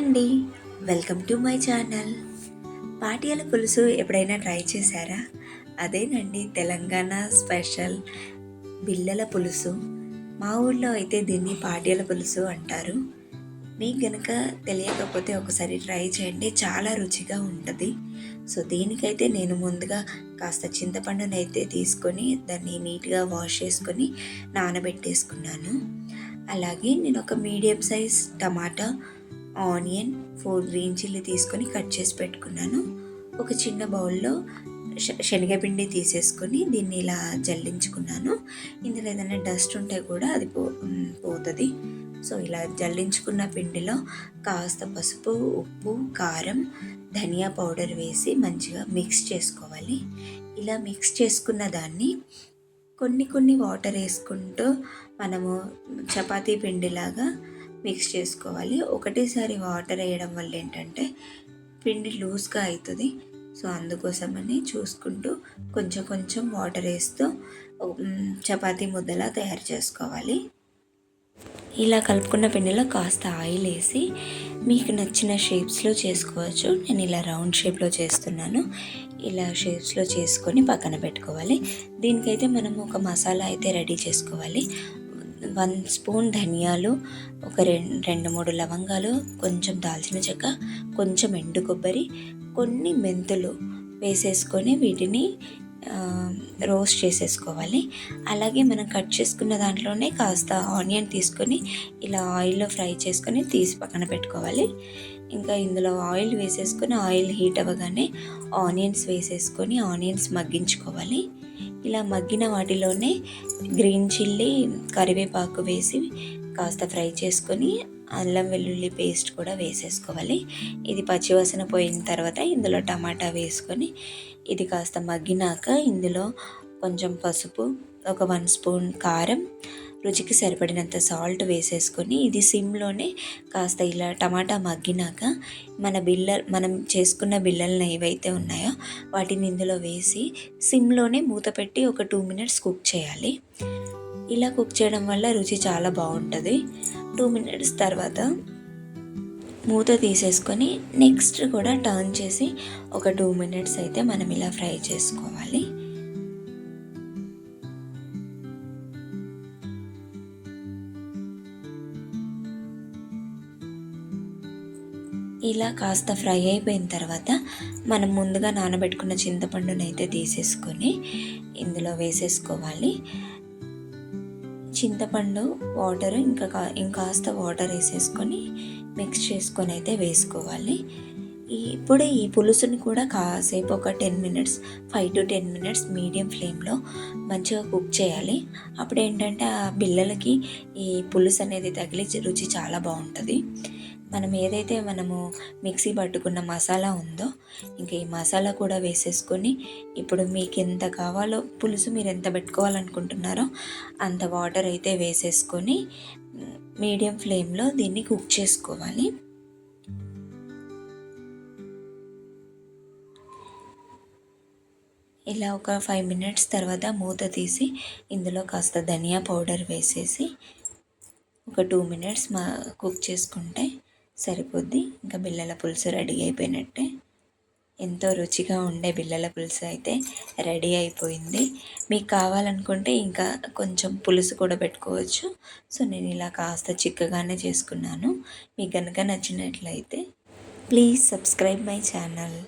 అండి. Welcome to my channel. Patiala పులుసు ఎప్పుడైనా ట్రై చేశారా? అదేనండి తెలంగాణ స్పెషల్ బిళ్ళల పులుసు. మా ఊళ్ళో అయితే దీన్ని పాటియాల పులుసు అంటారు. మీకు గనక తెలియకపోతే ఒకసారి ట్రై చేయండి, చాలా రుచిగా ఉంటుంది. సో దీనికైతే నేను ముందుగా కాస్త చింతపండునైతే తీసుకొని దాన్ని నీట్గా వాష్ చేసుకొని నానబెట్టేసుకున్నాను. అలాగే నేను ఒక మీడియం సైజ్ టమాటా, ఆనియన్, 4 గ్రీన్ చిల్లీ తీసుకొని కట్ చేసి పెట్టుకున్నాను. ఒక చిన్న బౌల్లో శనగపిండి తీసేసుకొని దీన్ని ఇలా జల్లించుకున్నాను. ఇందులో ఏదైనా డస్ట్ ఉంటే కూడా అది పోతుంది. సో ఇలా జల్లించుకున్న పిండిలో కాస్త పసుపు, ఉప్పు, కారం, ధనియా పౌడర్ వేసి మంచిగా మిక్స్ చేసుకోవాలి. ఇలా మిక్స్ చేసుకున్న దాన్ని కొన్ని కొన్ని వాటర్ వేసుకుంటూ మనము చపాతీ పిండిలాగా మిక్స్ చేసుకోవాలి. ఒకటేసారి వాటర్ వేయడం వల్ల ఏంటంటే పిండి లూజ్గా అవుతుంది. సో అందుకోసమని చూసుకుంటూ కొంచెం కొంచెం వాటర్ వేస్తూ చపాతీ ముద్దలా తయారు చేసుకోవాలి. ఇలా కలుపుకున్న పిండిలో కాస్త ఆయిల్ వేసి మీకు నచ్చిన షేప్స్లో చేసుకోవచ్చు. నేను ఇలా రౌండ్ షేప్లో చేస్తున్నాను. ఇలా షేప్స్లో చేసుకొని పక్కన పెట్టుకోవాలి. దీనికైతే మనం ఒక మసాలా అయితే రెడీ చేసుకోవాలి. 1 స్పూన్ ధనియాలు, ఒక 2-3 లవంగాలు, కొంచెం దాల్చిన చెక్క, కొంచెం ఎండు కొబ్బరి, కొన్ని మెంతులు వేసేసుకొని వీటిని రోస్ట్ చేసేసుకోవాలి. అలాగే మనం కట్ చేసుకున్న దాంట్లోనే కాస్త ఆనియన్ తీసుకొని ఇలా ఆయిల్లో ఫ్రై చేసుకొని తీసి పక్కన పెట్టుకోవాలి. ఇంకా ఇందులో ఆయిల్ వేసేసుకొని ఆయిల్ హీట్ అవ్వగానే ఆనియన్స్ వేసేసుకొని ఆనియన్స్ మగ్గించుకోవాలి. ఇలా మగ్గిన వాటిలోనే గ్రీన్ చిల్లీ, కరివేపాకు వేసి కాస్త ఫ్రై చేసుకొని అల్లం వెల్లుల్లి పేస్ట్ కూడా వేసేసుకోవాలి. ఇది పచ్చివాసన పోయిన తర్వాత ఇందులో టమాటా వేసుకొని ఇది కాస్త మగ్గినాక ఇందులో కొంచెం పసుపు, ఒక 1 స్పూన్ కారం, రుచికి సరిపడినంత సాల్ట్ వేసేసుకొని ఇది సిమ్లోనే కాస్త ఇలా టమాటా మగ్గినాక మనం చేసుకున్న బిళ్ళలను ఏవైతే ఉన్నాయో వాటిని ఇందులో వేసి సిమ్లోనే మూత పెట్టి ఒక 2 మినిట్స్ కుక్ చేయాలి. ఇలా కుక్ చేయడం వల్ల రుచి చాలా బాగుంటుంది. 2 మినిట్స్ తర్వాత మూత తీసేసుకొని నెక్స్ట్ కూడా టర్న్ చేసి ఒక 2 మినిట్స్ అయితే మనం ఇలా ఫ్రై చేసుకోవాలి. ఇలా కాస్త ఫ్రై అయిపోయిన తర్వాత మనం ముందుగా నానబెట్టుకున్న చింతపండునైతే తీసేసుకొని ఇందులో వేసేసుకోవాలి. చింతపండు వాటర్ ఇంకాస్త వాటర్ వేసేసుకొని మిక్స్ చేసుకొని అయితే వేసుకోవాలి. ఇప్పుడు ఈ పులుసుని కూడా కాసేపు ఒక 10 మినిట్స్, 5 to 10 మినిట్స్ మీడియం ఫ్లేమ్లో మంచిగా కుక్ చేయాలి. అప్పుడు ఏంటంటే ఆ బిళ్ళలకి ఈ పులుసు అనేది తగిలి రుచి చాలా బాగుంటుంది. మనము మిక్సీ పట్టుకున్న మసాలా ఉందో ఇంకా ఈ మసాలా కూడా వేసేసుకొని ఇప్పుడు మీకు ఎంత కావాలో పులుసు మీరు ఎంత పెట్టుకోవాలనుకుంటున్నారో అంత వాటర్ అయితే వేసేసుకొని మీడియం ఫ్లేమ్లో దీన్ని కుక్ చేసుకోవాలి. ఇలా ఒక 5 మినిట్స్ తర్వాత మూత తీసి ఇందులో కాస్త ధనియా పౌడర్ వేసేసి ఒక 2 మినిట్స్ కుక్ చేసుకుంటే సరిపోద్ది. ఇంకా బిళ్ళల పులుసు రెడీ అయిపోయినట్టే. ఎంతో రుచిగా ఉండే బిళ్ళల పులుసు అయితే రెడీ అయిపోయింది. మీకు కావాలనుకుంటే ఇంకా కొంచెం పులుసు కూడా పెట్టుకోవచ్చు. సో నేను ఇలా కాస్త చిక్కగానే చేసుకున్నాను. మీకు కనుక నచ్చినట్లయితే ప్లీజ్ సబ్స్క్రైబ్ మై ఛానల్.